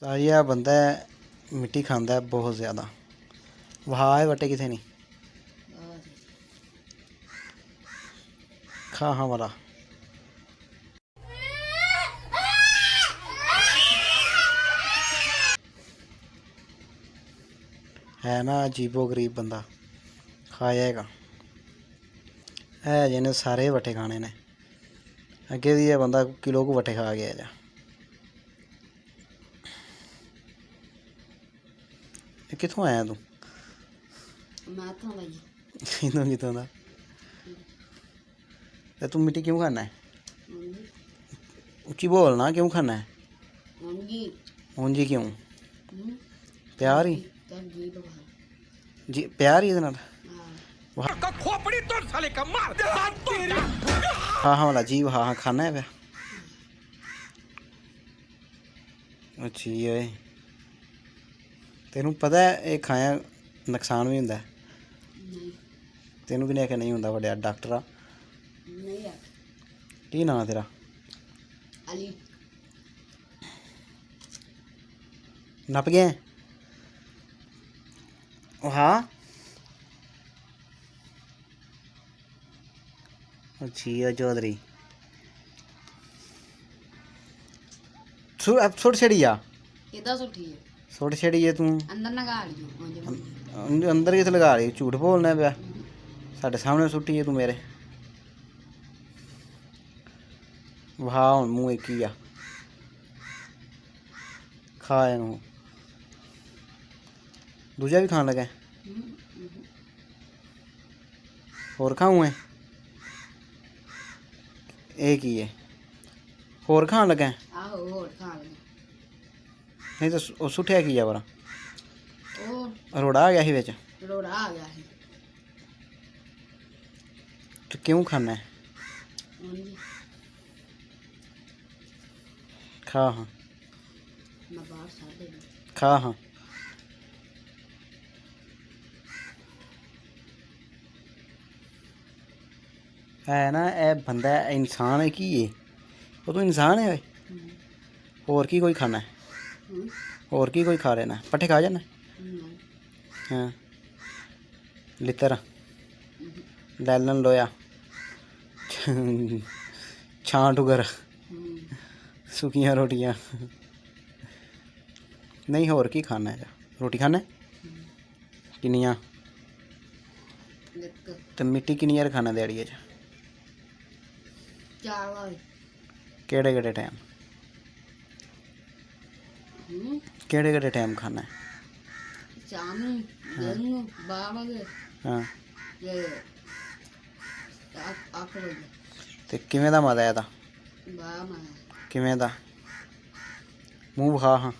ताजिया बंदा मिट्टी खांदा है बहुत ज़्यादा। वहा है वटे किथे नहीं खा हाँ वाला है ना अजीबो गरीब बंदा खा जाएगा है जिन्हें सारे वटे खाने ने अगे भी बंदा किलो को वटे खा गया जा कितों आया तू इतों कितों दा ते तू मिट्टी क्यों खाना है उच्ची बोलना क्यों खाना है ऊंजी क्यों प्यार ही जी प्यार ही इहदे नाल हाँ हाँ वाला जी हाँ हाँ खाना है प्या अच्छी है तेनू पता है ये खाया नुकसान भी होंदा है तेनू भी नहीं आख्या नहीं होंदा वड्डा डॉक्टर आ की नाम तेरा नप गया हाँ अच्छी है चौधरी सुट छड़ी आ सुट छड़ी है तू अंदर कितने लगा रही झूठ बोलना पाया साढ़े सामने सुट्टी है तू मेरे वाह हूँ मूँह एक ही आ खा इनू दूजा भी खान लगा होर खाऊं है एक ही है होर खान लगा नहीं तो सुट्ठिया की है बरा रोड़ा आ गया बिच तो क्यों खाना है खा हाँ खा हाँ है ना ए बंदा इंसान है की ये वो तो इंसान है और की कोई खाना है और की कोई खा लेना पट्ठे खा जाना हाँ लितर लैलन लोया छां टुगर सुखियां रोटियां नहीं होर की खाना है रोटी खाना है किन्नियां तो मिट्टी किन्नियां खाना दिहाड़िया च केड़े केड़े टाइम केड़े केड़े टाइम खाना है हाँ ते किवें दा मजा एदा किवें दा मूँह विखा हाँ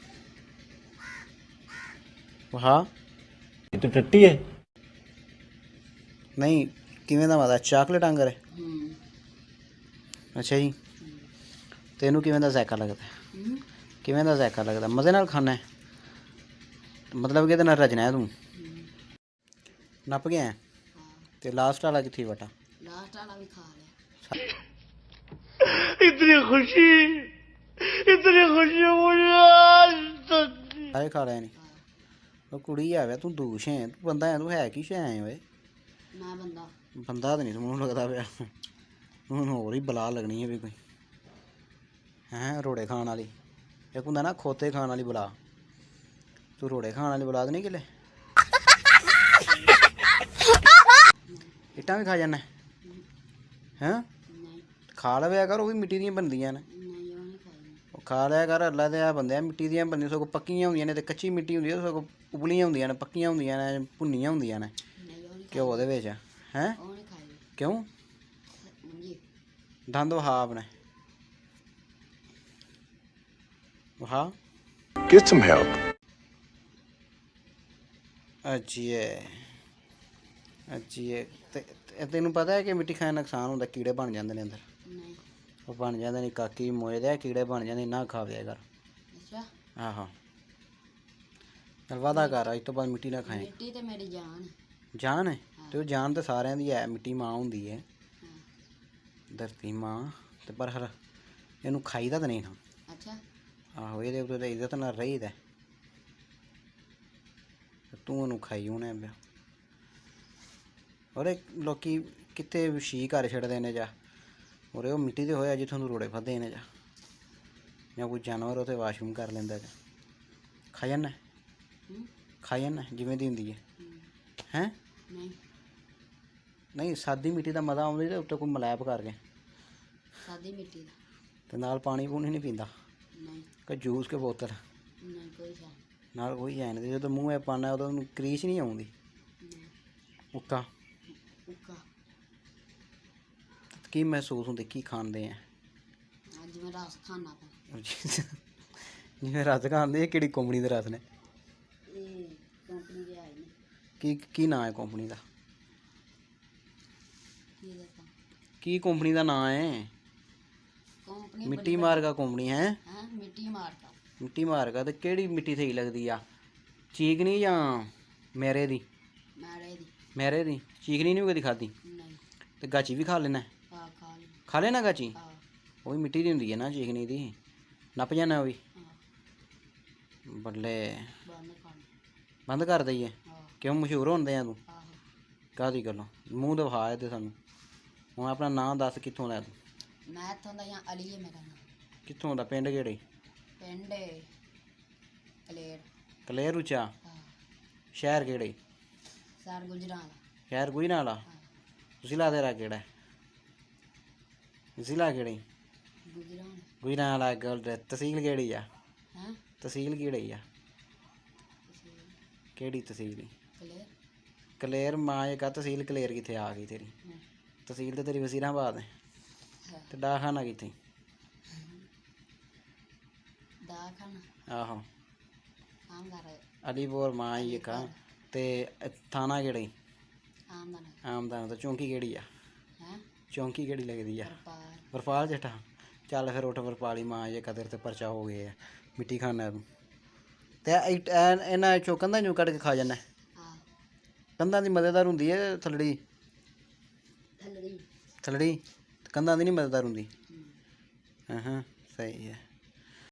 विखा तो टट्टी है नहीं किवें दा मजा चॉकलेट आंगर है अच्छा जी तेनू किवें दा जायका लगदा किवें दा जायका लगदा मज़े नाल खाना है मतलब कि इहदे नाल रजना है तू नप गया है ते लास्ट वाला कित्थे बटा इतनी खुशी मुझे सारे खा रहे नहीं तो कुड़ी है तू दूश है तू बंदा है तू है कि शै है ओए बंदा तो नहीं तू लगता पाया हूँ होर ही बला लगनी है भी कोई हैं रोड़े खान वाली एक होंदा ना खोते खान वाली बला तू रोड़े खान वाली बला तो नहीं किले इट्टां भी खा जाना हैं खा लवे कर वो भी मिट्टी दियां बनदियां ने खा लिया कर अल्लाह दे बंदे मिट्टी दियां बनदियां सगों पक्कियां होंदियां ने ते कच्ची मिट्टी होंदी है सगों उबलियां होंदियां ने पक्कियां होंदियां ने भुन्नियां होंदियां ने घ्यो दे बिच हैं क्यों दंद वहा अपने वहा Get some help. अच्छी है तेनू पता है कि मिट्टी खाने नुकसान होंदा कीड़े बन जाते हैं अंदर वो बन जाते हैं काकी मोए दे कीड़े बन जाते ना खा दिया कर आहो चल वादा कर अज तो बाद मिट्टी ना खाए जान है तो जान तो सारे दी है मिट्टी मां होंदी है धरती मां ते पर हर इनू खाई दा तो नहीं ना ਆਹੋ ਇਹਦੇ ਉੱਤੇ ਤਾਂ ਇੱਜ਼ਤ ਨਾਲ ਰਹੀਦਾ, ਤੂੰ ਉਹਨੂੰ ਖਾਈ ਹੋਣਾ ਪਿਆ। ਔਰ ਲੋਕੀ ਕਿਤੇ ਛੀ ਘਰ ਛੱਡਦੇ ਨੇ ਜਾ, ਔਰ ਉਹ ਮਿੱਟੀ ਦੇ ਹੋਇਆ ਜਿੱਥੋਂ ਤੂੰ ਰੋੜੇ ਖਾਦੇ ਨੇ ਜਾ, ਜਾਂ ਕੋਈ ਜਾਨਵਰ ਉੱਥੇ ਵਾਸ਼ਰੂਮ ਕਰ ਲੈਂਦਾ ਜਾ, ਖਾ ਜਾਂਦਾ ਖਾ ਜਾਂਦਾ ਜਿਵੇਂ ਦੀ ਹੁੰਦੀ ਹੈ ਹੈਂ। ਨਹੀਂ ਸਾਦੀ ਮਿੱਟੀ ਦਾ ਮਜ਼ਾ ਆਉਂਦਾ ਤੇ ਉੱਤੇ ਕੋਈ ਮਲੈਪ ਕਰਕੇ ਸਾਦੀ ਮਿੱਟੀ ਦਾ, ਤੇ ਨਾਲ ਪਾਣੀ ਪੂਣੀ ਨਹੀਂ ਪੀਂਦਾ, ਨਹੀਂ ਕੋਈ ਜੂਸ ਕੇ ਬੋਤਲ ਨਹੀਂ ਕੋਈ ਸ਼ਾਨ ਨਾਲ ਕੋਈ ਹੈ ਨਹੀਂ। ਜਦੋਂ ਮੂੰਹ 'ਚ ਪਾਉਂਦਾ ਉਦੋਂ ਉਹਨੂੰ ਕਰੀਸ ਨਹੀਂ ਆਉਂਦੀ, ਨਹੀਂ ਉੱਕਾ ਉੱਕਾ। ਕੀ ਮਹਿਸੂਸ ਹੁੰਦੇ, ਕੀ ਖਾਂਦੇ ਆ? ਅੱਜ ਮੈਂ ਰਸ ਖਾਣਾ ਪਾ, ਜਿਵੇਂ ਰਸ ਖਾਂਦੇ, ਕਿਹੜੀ ਕੰਪਨੀ ਦੇ ਰਸ ਨੇ? ਇਹ ਕੰਪਨੀ ਦੇ ਆਏ ਨੇ। ਕੀ ਨਾਂ ਹੈ ਕੰਪਨੀ ਦਾ? ਕੀ ਦੱਸਾਂ ਕੀ ਕੰਪਨੀ ਦਾ ਨਾਂ ਹੈ? ਕੰਪਨੀ ਮਿੱਟੀ ਮਾਰਗਾ ਕੰਪਨੀ ਹੈ। ਹਾਂ ਮਿੱਟੀ ਮਾਰਦਾ। ਮਿੱਟੀ ਮਾਰਗਾ। ਤੇ ਕਿਹੜੀ ਮਿੱਟੀ ਸਹੀ ਲੱਗਦੀ ਆ, ਚੀਕਣੀ ਜਾਂ ਮੇਰੇ ਦੀ? ਮੇਰੇ ਦੀ ਚੀਕਣੀ ਨਹੀਂ ਕਦੀ ਖਾਧੀ? ਨਹੀਂ। ਤੇ ਗਾਚੀ ਵੀ ਖਾ ਲੈਣਾ? ਹਾਂ ਖਾ ਲੈਣਾ ਗਾਚੀ? ਹਾਂ ਉਹ ਵੀ ਮਿੱਟੀ ਦੀ ਹੁੰਦੀ ਹੈ ਨਾ, ਚੀਕਣੀ ਦੀ ਨੱਪ ਜਾਣਾ ਉਹ ਵੀ। ਹਾਂ ਬੱਲੇ ਬੰਦ ਖਾਣਾ ਬੰਦ ਕਰ ਦਈਏ? ਹਾਂ ਕਿਉਂ ਮਸ਼ਹੂਰ ਹੁੰਦੇ ਆ ਤੂੰ? ਆਹੋ ਕਾਹਦੀ ਗੱਲੋਂ? ਮੂੰਹ ਦਿਖਾ ਇਹਦੇ ਸਾਨੂੰ। ਹੁਣ ਆਪਣਾ ਨਾਂ ਦੱਸ, ਕਿੱਥੋਂ ਦਾ ਤੂੰ? ਮੈਂ ਇੱਥੋਂ ਦਾ ਜਾਂ ਅਲੀ ਹੈ ਮੇਰਾ ਨਾਮ। ਕਿੱਥੋਂ ਦਾ? ਪਿੰਡ ਕਿਹੜੇ? ਪਿੰਡ ਕਲੇਰ। ਕਲੇਰ ਉੱਚਾ? ਹਾਂ ਸ਼ਹਿਰ ਕਿਹੜੇ? ਸਰ ਗੁਜਰਾਂ ਦਾ। ਸ਼ਹਿਰ ਗੁਜਰਾਂਵਾਲਾ? ਜ਼ਿਲ੍ਹਾ ਤੇਰਾ ਕਿਹੜਾ? ਜ਼ਿਲ੍ਹਾ ਕਿਹੜੀ? ਗੁਜਰਾਂ ਗੁਜਰਾਂਵਾਲਾ ਗੱਲ। ਤਹਿਸੀਲ ਕਿਹੜੀ ਆ? ਹਾਂ ਤਹਿਸੀਲ ਕਿਹੜੀ ਆ? ਕਿਹੜੀ ਤਹਿਸੀਲ? ਕਲੇਰ। ਕਲੇਰ ਮਾਂ ਇਹ ਕਾ ਤਹਿਸੀਲ ਕਲੇਰ ਕਿੱਥੇ ਆ ਗਈ ਤੇਰੀ? ਹਾਂ ਤਹਿਸੀਲ ਤੇ ਤੇਰੀ ਵਜ਼ੀਰਾਬਾਦ ਹੈ। ਤੇ ਡਾਖਾਨਾ ਕਿੱਥੇ? ਦਾ ਖਾਣਾ ਆਹੋ ਆਮਦਾਰ ਅਲੀਪੁਰ ਮਾਂ ਇਹ ਕਾ। ਤੇ ਥਾਣਾ ਕਿਹੜੀ? ਆਮਦਾਰ ਆਮਦਾਨ। ਤਾਂ ਚੌਂਕੀ ਕਿਹੜੀ ਆ? ਹੈ ਚੌਂਕੀ ਕਿਹੜੀ ਲੱਗਦੀ ਆ? ਵਰਪਾਲ। ਵਰਪਾਲ ਜੱਟਾ? ਚੱਲ ਫਿਰ ਉੱਠ ਵਰਪਾਲੀ ਮਾਂ ਇਹ ਕਦਰ ਤੇ ਪਰਚਾ ਹੋ ਗਏ ਆ, ਮਿੱਟੀ ਖਾਣਾ ਤੂੰ। ਤੇ ਇਹਨਾਂ ਚੋਂ ਕੰਧਾਂ ਚੋਂ ਕੱਢ ਕੇ ਖਾ ਜਾਂਦਾ? ਹਾਂ ਕੰਧਾਂ ਦੀ ਮਜ਼ੇਦਾਰ ਹੁੰਦੀ ਹੈ ਥੱਲੜੀ? ਥੱਲੜੀ। ਥੱਲੜੀ ਕੰਧਾਂ ਦੀ ਨਹੀਂ ਮਜ਼ੇਦਾਰ ਹੁੰਦੀ? ਹੂੰ ਹਾਂ ਸਹੀ ਹੈ।